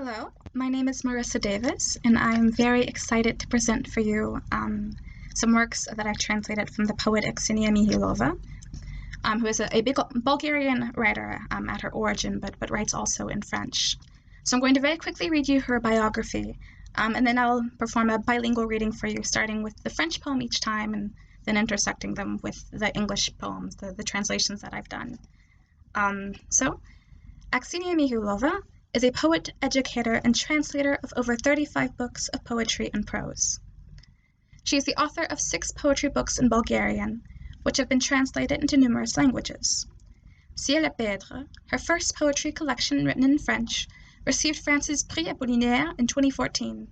Hello, my name is Marissa Davis, and I'm very excited to present for you some works that I've translated from the poet Aksinia Mihyalova, who is a big Bulgarian writer at her origin, but writes also in French. So I'm going to very quickly read you her biography, and then I'll perform a bilingual reading for you, starting with the French poem each time, and then intersecting them with the English poems, the translations that I've done. So, Aksinia Mihyalova is a poet, educator, and translator of over 35 books of poetry and prose. She is the author of 6 poetry books in Bulgarian, which have been translated into numerous languages. Ciel, Perdre, her first poetry collection written in French, received France's Prix Apollinaire in 2014.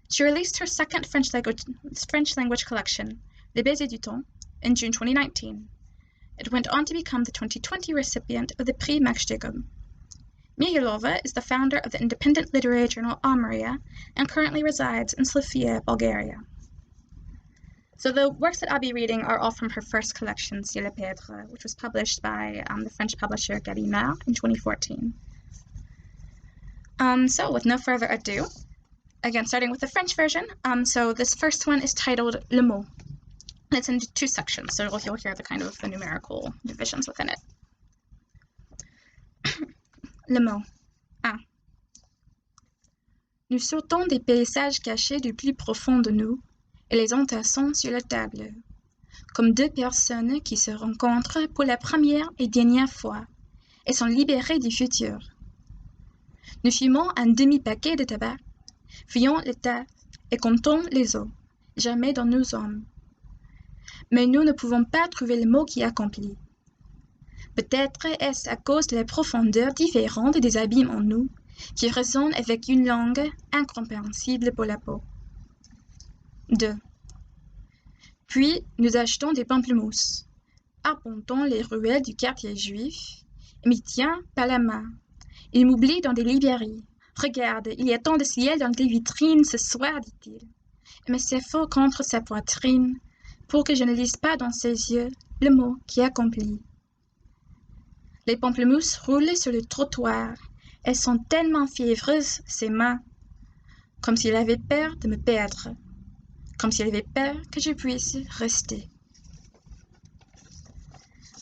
She released her second French language collection, Baiser du Temps, in June 2019. It went on to become the 2020 recipient of the Prix Max-Jacob. Mihyalova is the founder of the independent literary journal Armoria and currently resides in Sofia, Bulgaria. So the works that I'll be reading are all from her first collection, Ciel, Perdre, which was published by the French publisher Gallimard in 2014. So with no further ado, again starting with the French version, so this first one is titled Le Mot. It's in 2 sections, so you'll hear the numerical divisions within it. Le mot. 1. Nous sortons des paysages cachés du plus profond de nous et les entassons sur la table, comme 2 personnes qui se rencontrent pour la première et dernière fois et sont libérées du futur. Nous fumons un demi-paquet de tabac, fuyons le tas et comptons les os, jamais dans nos hommes. Mais nous ne pouvons pas trouver le mot qui accomplit. Peut-être est-ce à cause de la profondeur différente des abîmes en nous, qui résonnent avec une langue incompréhensible pour la peau. 2. Puis nous achetons des pamplemousses, arpentons les ruelles du quartier juif, et m'y tient par la main. Il m'oublie dans des librairies. Regarde, il y a tant de ciel dans des vitrines ce soir, dit-il, et me s'efforce contre sa poitrine, pour que je ne lise pas dans ses yeux le mot qui accomplit. Les pamplemousses roulent sur le trottoir. Elles sont tellement fiévreuses, ses mains, comme s'il avait peur de me perdre, comme s'il avait peur que je puisse rester.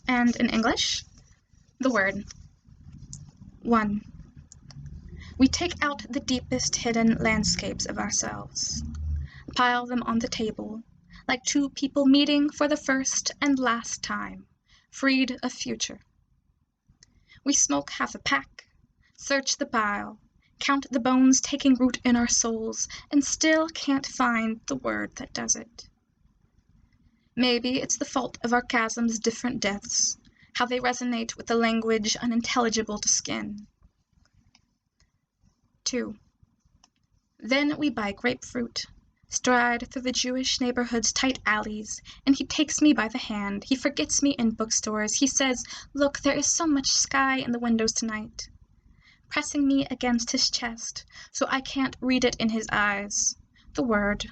And in English, the word. 1. We take out the deepest hidden landscapes of ourselves, pile them on the table, like 2 people meeting for the first and last time, freed of future. We smoke half a pack, search the pile, count the bones taking root in our souls, and still can't find the word that does it. Maybe it's the fault of our chasms' different depths, how they resonate with the language unintelligible to skin. 2. Then we buy grapefruit, stride through the Jewish neighborhood's tight alleys, and he takes me by the hand. He forgets me in bookstores. He says, "Look, there is so much sky in the windows tonight," pressing me against his chest, so I can't read it in his eyes. The word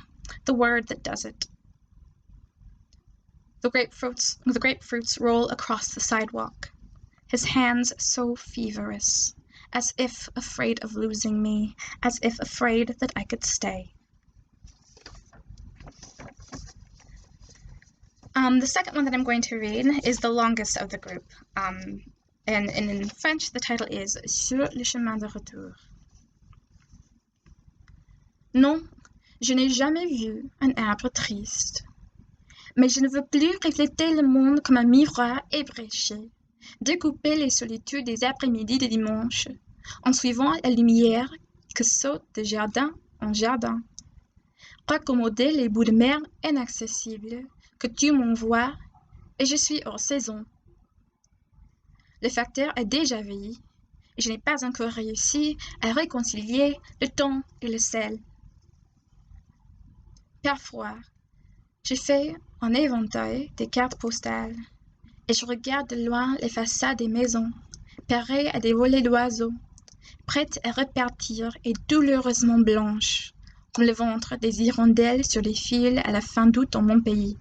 that does it. The grapefruits roll across the sidewalk, his hands so feverish, as if afraid of losing me, as if afraid that I could stay. The second one that I'm going to read is the longest of the group, and in French the title is Sur le chemin de retour. Non, je n'ai jamais vu un arbre triste, mais je ne veux plus refléter le monde comme un miroir ébréché, découper les solitudes des après-midi de dimanche, en suivant la lumière que saute de jardin en jardin, raccommoder les bouts de mer inaccessibles que tu m'envoies, et je suis hors saison. Le facteur a déjà vieilli, et je n'ai pas encore réussi à réconcilier le temps et le sel. Parfois, je fais un éventail des cartes postales, et je regarde de loin les façades des maisons, pareilles à des volées d'oiseaux, prêtes à repartir et douloureusement blanches, comme le ventre des hirondelles sur les fils à la fin d'août dans mon pays.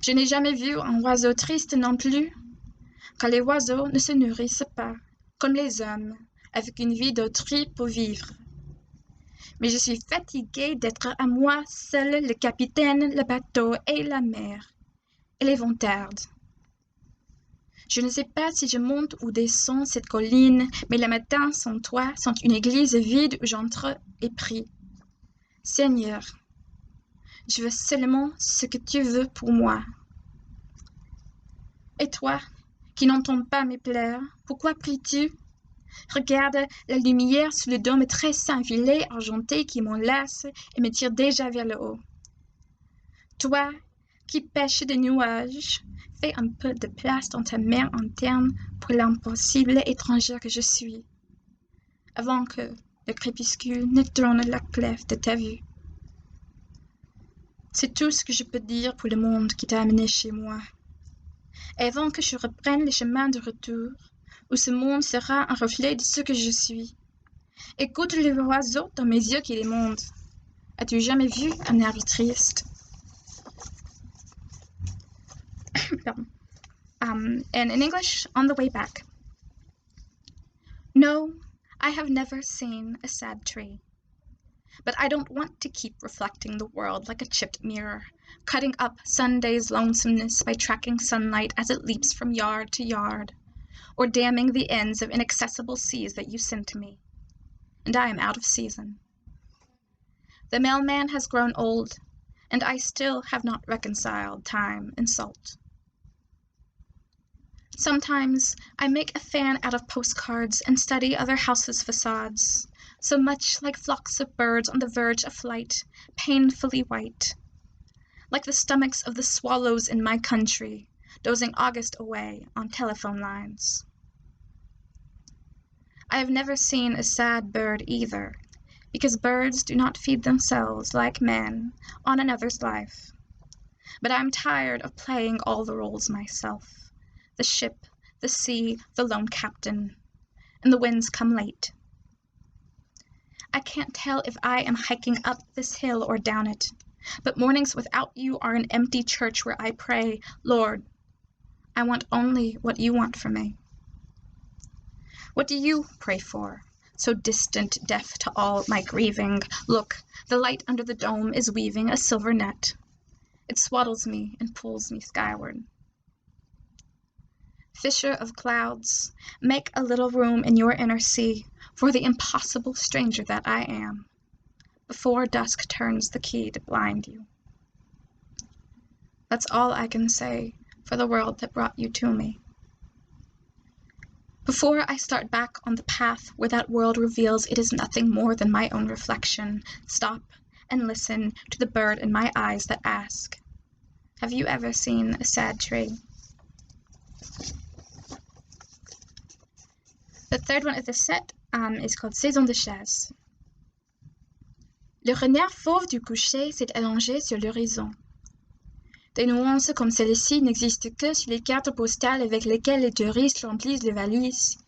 Je n'ai jamais vu un oiseau triste non plus, car les oiseaux ne se nourrissent pas, comme les hommes, avec une vie d'autrui pour vivre. Mais je suis fatiguée d'être à moi seule le capitaine, le bateau et la mer, et les vents tardent. Je ne sais pas si je monte ou descends cette colline, mais les matins sans toi sont une église vide où j'entre et prie. Seigneur, je veux seulement ce que tu veux pour moi. Et toi, qui n'entends pas mes pleurs, pourquoi pries-tu? Regarde la lumière sous le dôme très cinglé argenté qui m'enlace et me tire déjà vers le haut. Toi, qui pêches des nuages, fais un peu de place dans ta mer interne pour l'impossible étrangère que je suis, avant que le crépuscule ne tourne la clef de ta vue. C'est tout ce que je peux dire pour le monde qui t'a amené chez moi. Et avant que je reprenne le chemin de retour, où ce monde sera un reflet de ce que je suis. Écoute les oiseaux dans mes yeux qui les montent. As-tu jamais vu un arbre triste? And in English, on the way back. No, I have never seen a sad tree. But I don't want to keep reflecting the world like a chipped mirror, cutting up Sunday's lonesomeness by tracking sunlight as it leaps from yard to yard, or damming the ends of inaccessible seas that you send to me. And I am out of season. The mailman has grown old, and I still have not reconciled time and salt. Sometimes I make a fan out of postcards and study other houses' facades, so much like flocks of birds on the verge of flight, painfully white, like the stomachs of the swallows in my country, dozing August away on telephone lines. I have never seen a sad bird either, because birds do not feed themselves like men on another's life. But I am tired of playing all the roles myself. The ship, the sea, the lone captain, and the winds come late. I can't tell if I am hiking up this hill or down it, but mornings without you are an empty church where I pray, Lord, I want only what you want for me. What do you pray for, so distant, deaf to all my grieving? Look, the light under the dome is weaving a silver net. It swaddles me and pulls me skyward. Fisher of clouds, make a little room in your inner sea for the impossible stranger that I am, before dusk turns the key to blind you. That's all I can say for the world that brought you to me. Before I start back on the path where that world reveals it is nothing more than my own reflection, stop and listen to the bird in my eyes that ask, have you ever seen a sad tree? The third one of the set is called Saison de chasse. Le renard fauve du coucher s'est allongé sur l'horizon. Des nuances comme celle-ci n'existent que sur les cartes postales avec lesquelles les touristes remplissent les valises,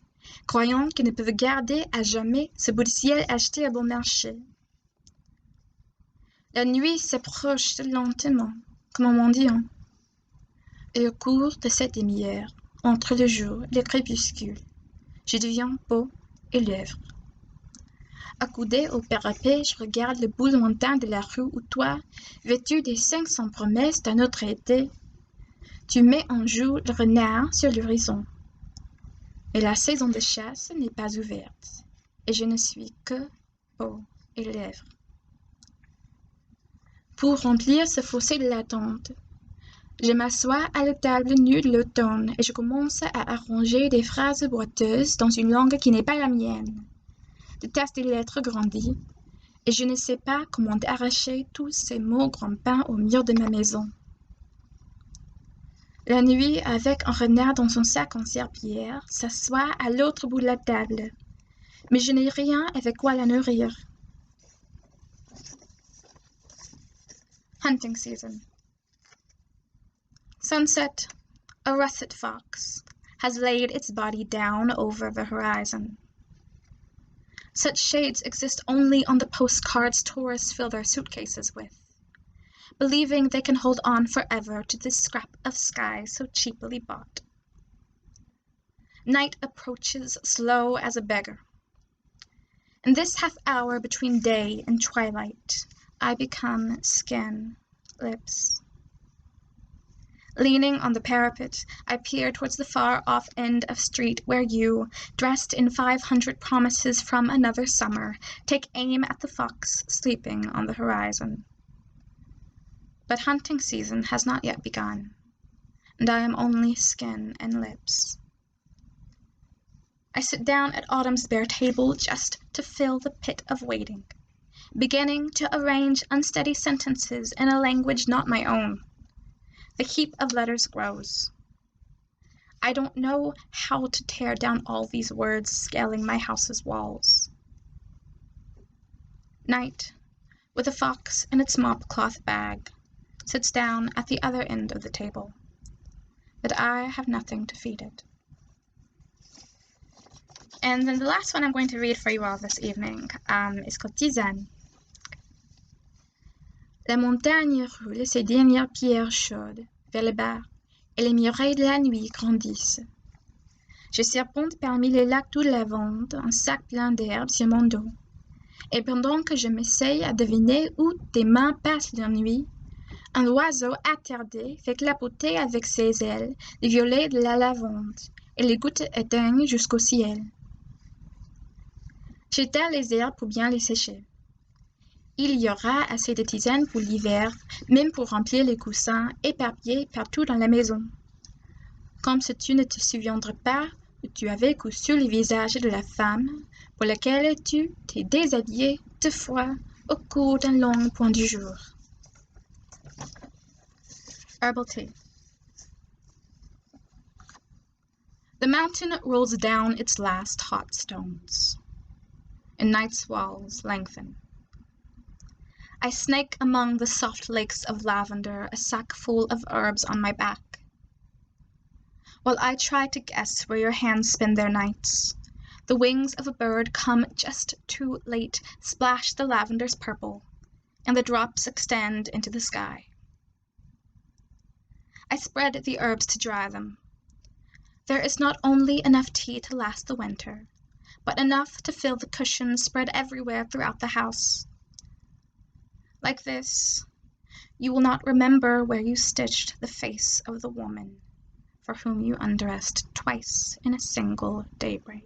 croyant qu'ils ne peuvent garder à jamais ce bout de ciel acheté à bon marché. La nuit s'approche lentement, comme un mendiant, et au cours de cette demi-heure, entre le jour et le crépuscule, je deviens peau et lèvres. Accoudé au parapet, je regarde le bout lointain de la rue où toi, vêtu des 500 promesses d'un autre été, tu mets en joue le renard sur l'horizon. Mais la saison de chasse n'est pas ouverte, et je ne suis que peau et lèvres. Pour remplir ce fossé de l'attente, je m'assois à la table nue de l'automne et je commence à arranger des phrases boiteuses dans une langue qui n'est pas la mienne. Le tas des lettres grandit, et je ne sais pas comment arracher tous ces mots grimpants au mur de ma maison. La nuit, avec un renard dans son sac en serpillière, s'assoit à l'autre bout de la table, mais je n'ai rien avec quoi la nourrir. Hunting season. Sunset, a russet fox, has laid its body down over the horizon. Such shades exist only on the postcards tourists fill their suitcases with, believing they can hold on forever to this scrap of sky so cheaply bought. Night approaches slow as a beggar, In this half hour between day and twilight, I become skin, lips. Leaning on the parapet, I peer towards the far-off end of street where you, dressed in 500 promises from another summer, take aim at the fox sleeping on the horizon. But hunting season has not yet begun, and I am only skin and lips. I sit down at Autumn's bare table just to fill the pit of waiting, beginning to arrange unsteady sentences in a language not my own. The heap of letters grows. I don't know how to tear down all these words scaling my house's walls. Night, with a fox in its mop-cloth bag, sits down at the other end of the table, but I have nothing to feed it. And then the last one I'm going to read for you all this evening is called Tisane. La montagne roule ses dernières pierres chaudes vers le bas, et les murailles de la nuit grandissent. Je serpente parmi les lacs de lavande, un sac plein d'herbes sur mon dos. Et pendant que je m'essaye à deviner où tes mains passent leur nuit, un oiseau attardé fait clapoter avec ses ailes les violets de la lavande, et les gouttes éteignent jusqu'au ciel. J'étale les herbes pour bien les sécher. Il y aura assez de tisane pour l'hiver, même pour remplir les coussins éparpillés partout dans la maison. Comme si tu ne te souviendrais pas que tu avais cousu le visage de la femme pour laquelle tu t'es déshabillé 2 fois au cours d'un long point du jour. Herbal Tea. The mountain rolls down its last hot stones, and night's walls lengthen. I snake among the soft lakes of lavender, a sack full of herbs on my back. While I try to guess where your hands spend their nights, the wings of a bird come just too late, splash the lavender's purple, and the drops extend into the sky. I spread the herbs to dry them. There is not only enough tea to last the winter, but enough to fill the cushions spread everywhere throughout the house. Like this, you will not remember where you stitched the face of the woman for whom you undressed twice in a single daybreak.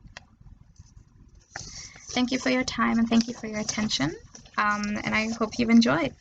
Thank you for your time and thank you for your attention, and I hope you've enjoyed.